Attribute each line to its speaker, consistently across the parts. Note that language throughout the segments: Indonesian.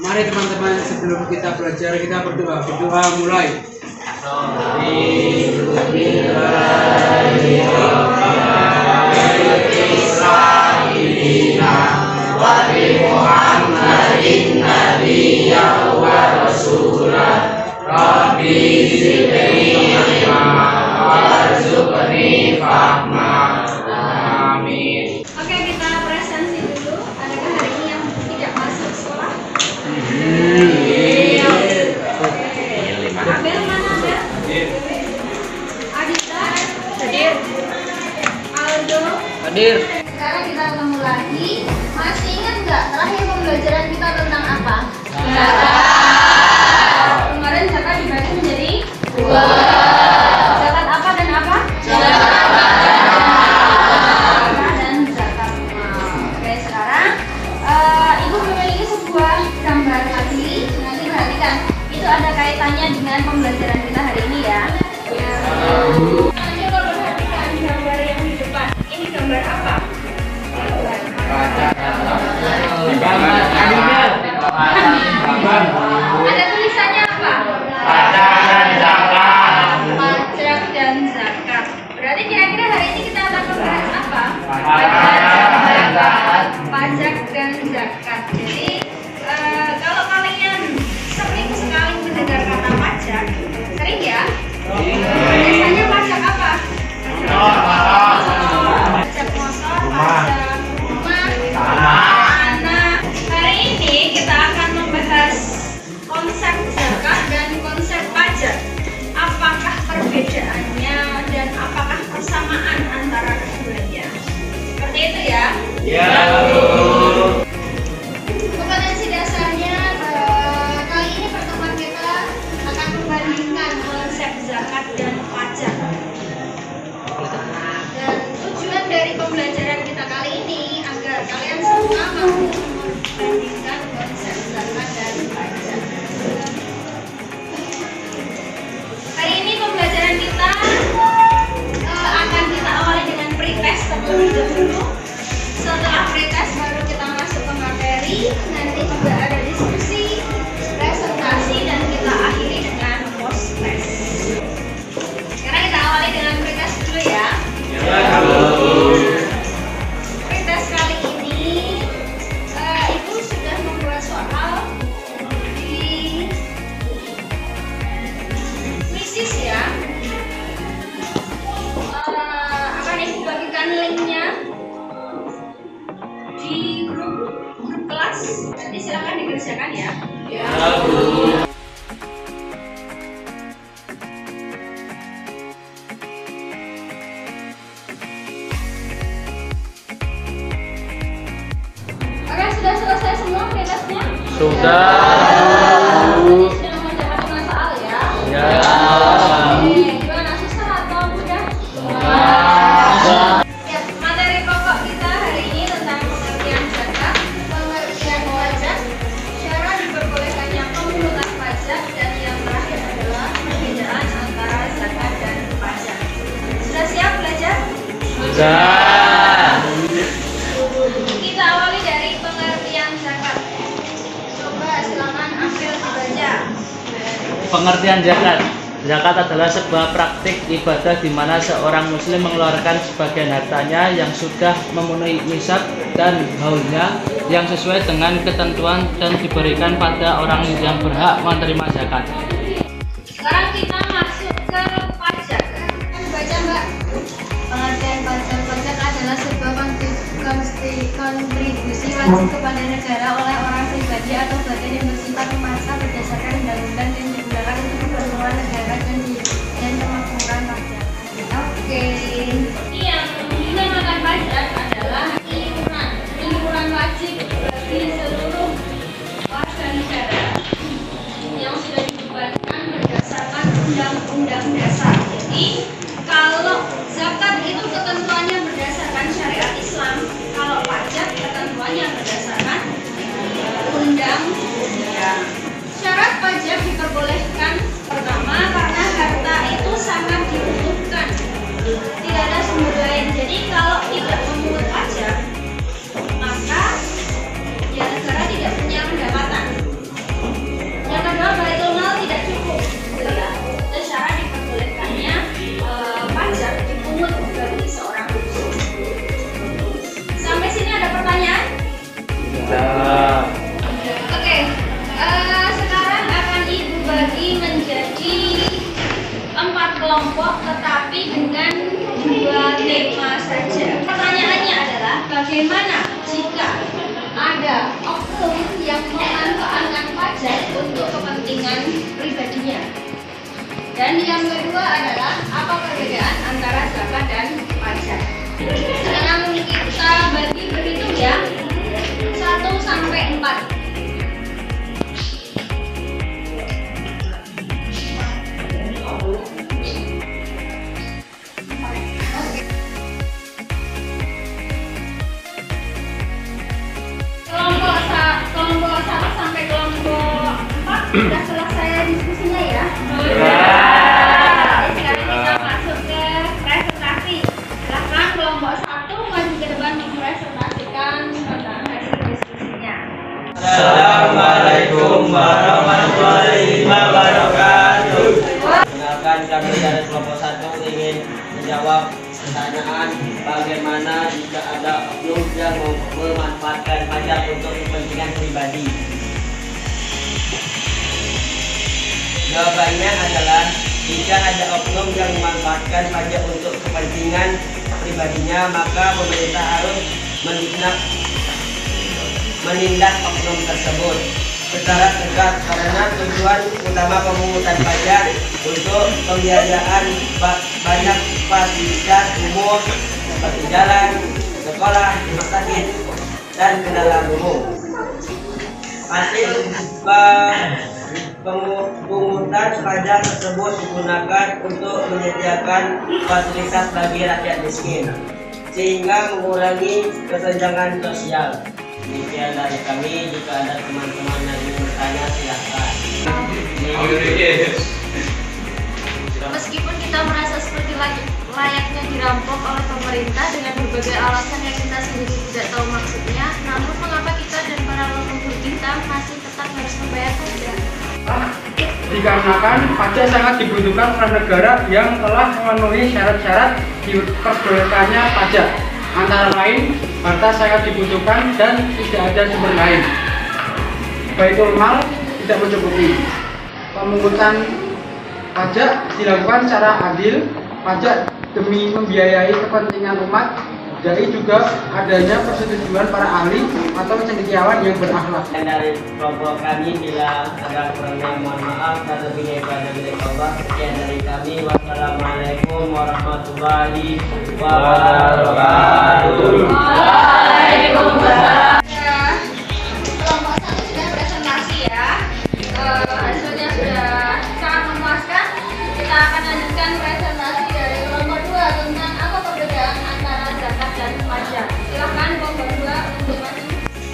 Speaker 1: Mari teman-teman, sebelum kita belajar, kita berdoa. Berdoa mulai.
Speaker 2: Oke, kita presensi dulu. Adakah hari ini yang tidak masuk sekolah? Bel mana Bel? Adita? Hadir. Aldo?
Speaker 3: Hadir.
Speaker 2: Sekarang kita ketemu lagi. Masih ingat nggak terakhir pembelajaran kita tentang apa? Zakat. Kemarin zakat dibagi menjadi dua. Zakat apa dan apa? Zakat dan zakat mal. Oke, sekarang Ibu memiliki sebuah gambar lagi. Nanti perhatikan, itu ada kaitannya dengan pembelajaran kita hari ini ya. Nanti kalau perhatikan gambar yang di depan, ini gambar apa? Ada tulisannya apa? Pajak dan zakat. Berarti kira-kira hari ini kita akan membahas apa? Pajak dan zakat. Jadi kalau kalian sering sekali mendengar kata pajak, sering ya? Biasanya pajak apa? Pajak motor, pajak rumah, tanah. Hari ini kita akan membahas konsep zakat dan konsep pajak. Apakah perbedaannya dan apakah persamaan antara keduanya? Seperti itu ya?
Speaker 3: Ya.
Speaker 2: Kompetensi dasarnya kali ini pertemuan kita akan membandingkan konsep zakat dan pajak. Dan tujuan dari pembelajaran kita kali ini agar kalian semua mampu membandingkan konsep zakat dan pajak. Hari ini pembelajaran kita akan kita awali dengan pretest terlebih dahulu. Setelah pretest baru kita masuk ke materi. Nanti juga ada diskusi, presentasi, dan kita akhiri dengan post test. Sekarang kita awali dengan pretest dulu ya. Pretest kali ini Ibu sudah membuat soal di misis ya. Akan Ibu bagikan linknya di grup kelas. Nanti silakan dikerjakan ya. Oke, sudah selesai semua pretestnya?
Speaker 3: Sudah.
Speaker 2: Sudah mengerjakan semua soal ya?
Speaker 3: Ya.
Speaker 2: Oke, gimana, susah atau mudah? Ya, materi pokok kita hari ini tentang pengertian zakat, pengertian pajak, syarat diperbolehkannya pemungutan pajak, dan yang terakhir adalah perbedaan antara zakat dan pajak. Sudah siap belajar?
Speaker 3: Sudah.
Speaker 2: Kita awali dari pengertian zakat. Coba silakan ambil dibaca.
Speaker 3: Pengertian zakat. Zakat adalah sebuah praktik ibadah di mana seorang muslim mengeluarkan sebagian hartanya yang sudah memenuhi nisab dan haulnya yang sesuai dengan ketentuan dan diberikan pada orang yang berhak menerima zakat.
Speaker 2: Sekarang kita masuk ke pajak. Baca Mbak.
Speaker 4: Pengertian pajak adalah sebuah kontribusi wajib kepada negara oleh orang pribadi atau bagian yang bersifat memaksa berdasarkan undang-undang yang digunakan untuk keperluan negara dan pemakmuran rakyat.
Speaker 2: Oke. Yang dinamakan pajak adalah iuran wajib bagi seluruh warga negara yang sudah dibebankan berdasarkan undang-undang dasar. Jadi kalau zakat itu ketentuannya berdasarkan syariat Islam, kalau pajak ketentuannya berdasarkan undang-undang Bagaimana jika ada oknum yang memanfaatkan pajak untuk kepentingan pribadinya? Dan yang kedua adalah apa perbedaan antara zakat dan pajak? Sekarang kita bagi berhitung ya, 1 sampai 4. Kelompok 1 sampai kelompok 4 sudah selesai diskusinya ya. Jadi sekarang kita masuk ke presentasi. Silakan kelompok 1 maju ke depan mempresentasikan tentang hasil diskusinya.
Speaker 5: Assalamualaikum warahmatullahi wabarakatuh. Kenalkan, kami dari kelompok 1 ingin menjawab pertanyaan bagaimana jika ada oknum yang memanfaatkan pajak untuk kepentingan pribadi. Jawabannya adalah jika ada oknum yang memanfaatkan pajak untuk kepentingan pribadinya, maka pemerintah harus menindak oknum tersebut secara tegas, karena tujuan utama pemungutan pajak untuk pembiayaan banyak fasilitas umum seperti jalan, sekolah, rumah sakit, dan kendaraan umum. Hasil pemungutan pajak tersebut digunakan untuk menyediakan fasilitas bagi rakyat miskin, sehingga mengurangi kesenjangan sosial. Demikian dari kami. Jika ada teman-teman yang ingin bertanya, silahkan.
Speaker 4: Meskipun kita merasa seperti layaknya dirampok oleh pemerintah dengan berbagai alasan yang kita sendiri tidak tahu maksudnya, namun mengapa kita dan para leluhur kita masih tetap harus membayar pajak?
Speaker 6: Dikarenakan pajak sangat dibutuhkan oleh negara yang telah memenuhi syarat-syarat diperbolehkannya pajak. Antara lain, harta sangat dibutuhkan dan tidak ada sumber lain. Baitul mal tidak mencukupi. Pemungutan pajak dilakukan secara adil, pajak demi membiayai kepentingan umat, jadi juga adanya persetujuan para ahli atau cendekiawan yang berakhlak.
Speaker 5: Dan dari kelompok kami, bila ada kurangnya mohon maaf, dan lebihnya ibadah milik Allah. Sekian dari kami. Wassalamualaikum warahmatullahi wabarakatuh.
Speaker 2: Waalaikumsalam. Kelompok 1 sudah presentasi ya. Hasilnya sudah sangat memuaskan. Kita akan lanjutkan presentasi dari kelompok 2 tentang apa perbedaan antara zakat dan pajak. Silakan kelompok 2 untuk maju.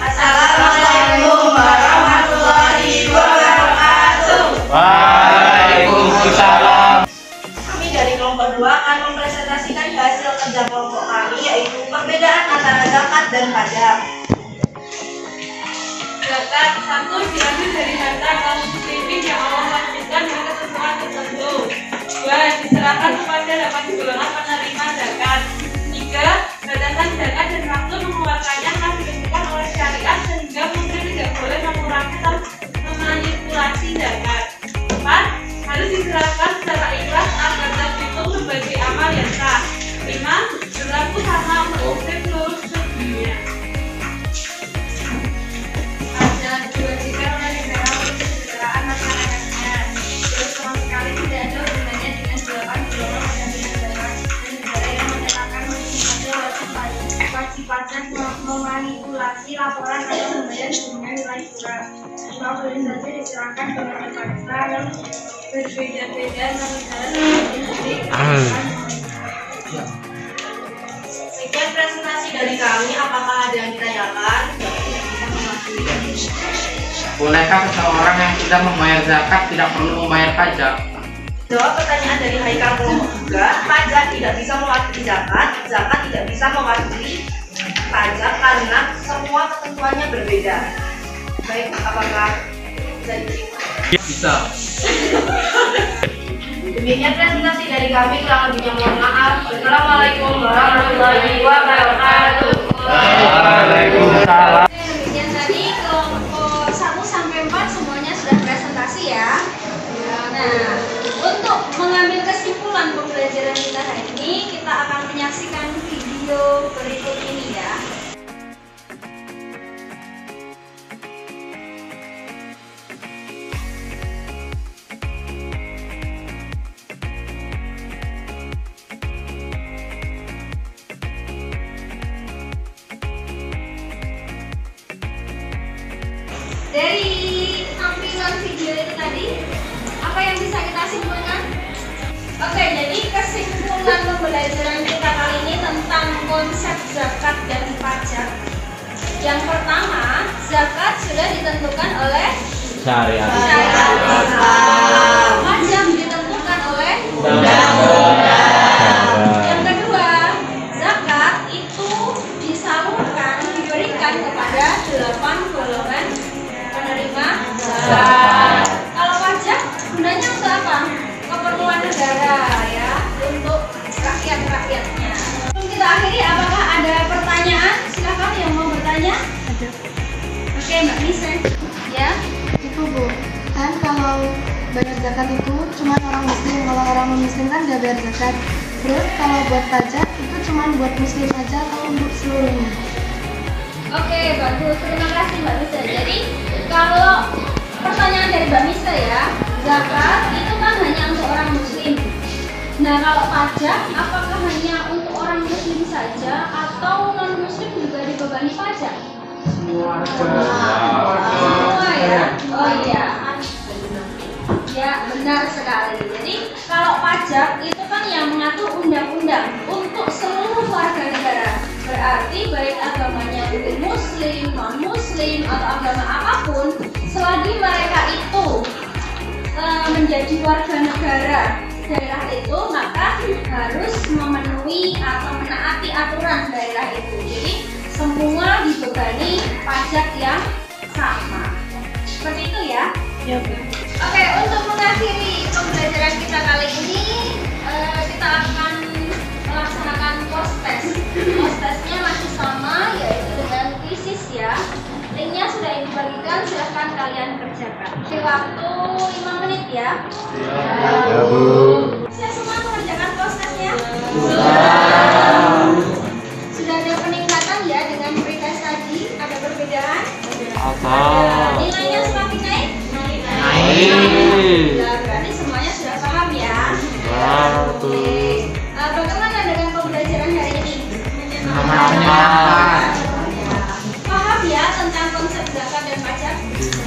Speaker 7: Assalamualaikum warahmatullahi wabarakatuh.
Speaker 5: Waalaikumsalam.
Speaker 7: Kami dari kelompok 2 akan mempresentasikan hasil kerja kelompok kami, yaitu perbedaan antara zakat dan pajak.
Speaker 8: Zakat 1 diambil dari harta kaum muslimin yang Allah wajibkan dengan ketentuan tertentu. 2. Diserahkan kepada 8 golongan penerima zakat. 3. Batasan zakat dan waktu mengeluarkannya telah ditentukan oleh syariat sehingga muslim tidak boleh mengurangi atau memanipulasi zakat. 4. Harus diserahkan secara ikhlas agar terhitung sebagai amal yang sah. 5. Berlaku sama untuk muslim seluruh dunia.
Speaker 2: Pajak diwajibkan oleh negara untuk kesejahteraan masyarakatnya. Terus sama sekali tidak ada hubungannya dengan 8 golongan pendamping zakat dan negara yang menyatakan wajib pajak memanipulasi laporan atau membayar dengan nilai kurang. Cuma boleh saja diserahkan dengan terpaksa yang berbeda-beda antara negara sendiri.
Speaker 7: Sekian presentasi dari kami. Apakah ada yang ditanyakan?
Speaker 6: Bolehkah seseorang yang sudah membayar zakat tidak perlu membayar pajak?
Speaker 7: Jawab pertanyaan dari Haikal kelompok 3. Pajak tidak bisa mewakili zakat, zakat tidak bisa mewakili pajak karena semua ketentuannya berbeda. Baik, apakah bisa diterima?
Speaker 3: Bisa.
Speaker 7: Demikian presentasi dari kami, kurang lebihnya mohon maaf. Assalamualaikum warahmatullahi wabarakatuh.
Speaker 3: Waalaikumsalam.
Speaker 2: Demikian tadi kelompok 1 sampai 4 semuanya sudah presentasi ya. Nah, untuk mengambil kesimpulan pembelajaran kita hari ini, kita akan menyaksikan video berikut ini ya. yang bisa kita simpulkan? Oke, jadi kesimpulan pembelajaran kita kali ini tentang konsep zakat dan pajak. Yang pertama, zakat sudah ditentukan oleh
Speaker 3: Syariat.
Speaker 2: Pajak ditentukan oleh
Speaker 3: Undang-undang.
Speaker 2: Yang kedua, zakat itu disalurkan, diberikan kepada 8 golongan penerima zakat. Kalau pajak gunanya untuk apa? Keperluan negara ya, untuk rakyat-rakyatnya. Sebelum kita akhiri, apakah ada pertanyaan? Silakan yang mau bertanya. Oke, Mbak Nisa. Ya.
Speaker 4: Itu Bu, kan kalau bayar zakat itu cuma orang muslim, kalau orang non-muslim kan nggak bayar zakat. Terus kalau buat pajak itu cuma buat muslim aja atau untuk seluruhnya?
Speaker 2: Oke, bagus. Terima kasih Mbak Misa. Jadi, kalau pertanyaan dari Mbak Misa ya, zakat itu kan hanya untuk orang muslim. Nah, kalau pajak, apakah hanya untuk orang muslim saja atau non-muslim juga dibebani pajak? Semua ya? Oh iya. Ya, benar sekali. Jadi, kalau pajak itu kan yang mengatur undang-undang untuk seluruh warga negara. Berarti baik agamanya itu muslim, non-muslim, atau agama apapun, selagi mereka itu menjadi warga negara daerah itu, maka harus memenuhi atau menaati aturan daerah itu. Jadi, semua dibebani pajak yang sama. Seperti itu ya?
Speaker 4: Ya, Bu.
Speaker 2: Oke, untuk mengakhiri pembelajaran kita kali ini, kita akan melaksanakan post test. Post testnya masih sama, yaitu dengan krisis ya. Linknya sudah Ibu bagikan, silahkan kalian kerjakan. Di waktu 5 menit ya.
Speaker 3: Ya, Bu.
Speaker 2: Saya semua mengerjakan post testnya?
Speaker 3: Sudah.
Speaker 2: Sudah ada peningkatan ya dengan pretest tadi? Ada perbedaan?
Speaker 3: Apa?
Speaker 2: Nilainya semakin naik?
Speaker 3: Naik.
Speaker 2: Ya, berarti semuanya sudah paham ya?
Speaker 3: Wow.
Speaker 2: Oke. Bagaimana dengan pembelajaran hari ini?
Speaker 3: Aman.
Speaker 2: Paham ya tentang konsep zakat dan pajak?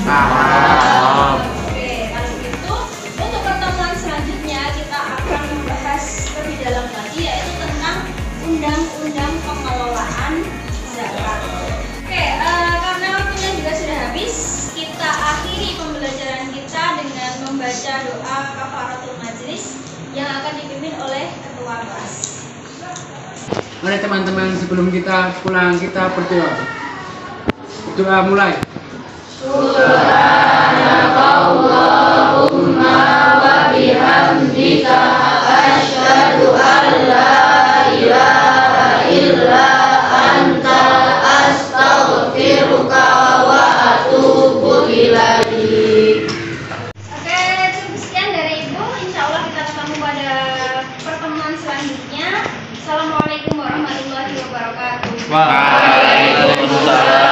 Speaker 3: Paham.
Speaker 2: Oke, kalau gitu untuk pertemuan selanjutnya kita akan membahas lebih dalam lagi, yaitu tentang undang-undang pengelolaan zakat. Oke, karena waktunya juga sudah habis, kita akhiri pembelajaran kita dengan membaca doa kafaratul majelis yang akan dipimpin oleh ketua kelas.
Speaker 6: Mari teman-teman, sebelum kita pulang kita berdoa. Doa mulai.
Speaker 3: Subhanakallahumma wa bihamdika asyhadu an la ilaha illa anta astaghfiruka wa atubu ilaik.
Speaker 2: Oke, cukup sekian dari Ibu. Insya Allah kita ketemu pada pertemuan selanjutnya. Assalamualaikum warahmatullahi wabarakatuh.
Speaker 3: Waalaikumsalam.